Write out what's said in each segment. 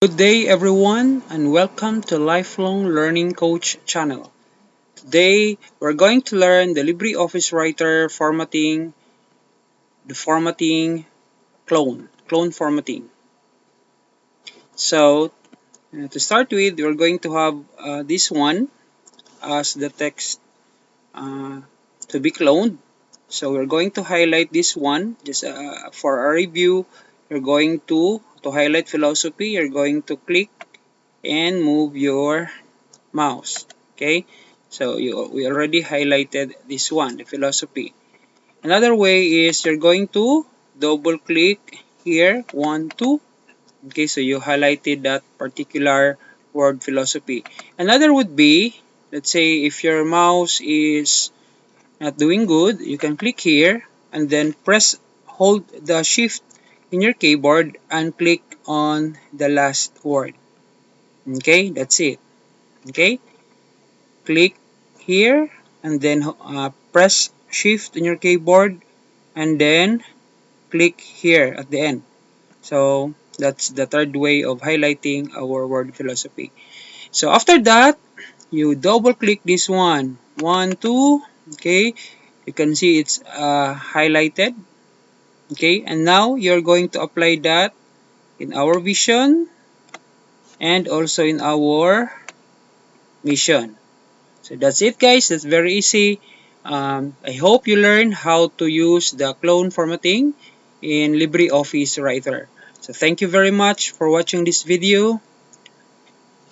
Good day everyone and welcome to Lifelong Learning Coach channel. Today we're going to learn the LibreOffice Writer formatting, the formatting clone formatting. So to start with, we're going to have this one as the text uh, to be cloned. So we're going to highlight this one just for a review. You're going to highlight philosophy. You're going to click and move your mouse. Okay, so we already highlighted this one, the philosophy. Another way is you're going to double click here, 1 2. Okay, so you highlighted that particular word, philosophy. Another would be, let's say if your mouse is not doing good, you can click here and then hold the shift in your keyboard and click on the last word. Okay, that's it. Okay, click here and then press shift on your keyboard and then click here at the end. So that's the third way of highlighting our word philosophy. So after that, you double click this one, 1 2. Okay, you can see it's highlighted. Okay, and now you're going to apply that in our vision and also in our mission. So that's it guys, that's very easy. I hope you learn how to use the clone formatting in LibreOffice Writer. So thank you very much for watching this video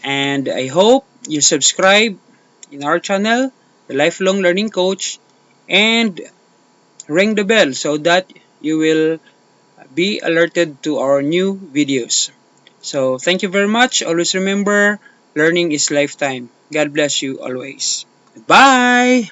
and I hope you subscribe in our channel, the Lifelong Learning Coach, and ring the bell so that you will be alerted to our new videos. So thank you very much. Always remember, learning is lifetime. God bless you always. Bye!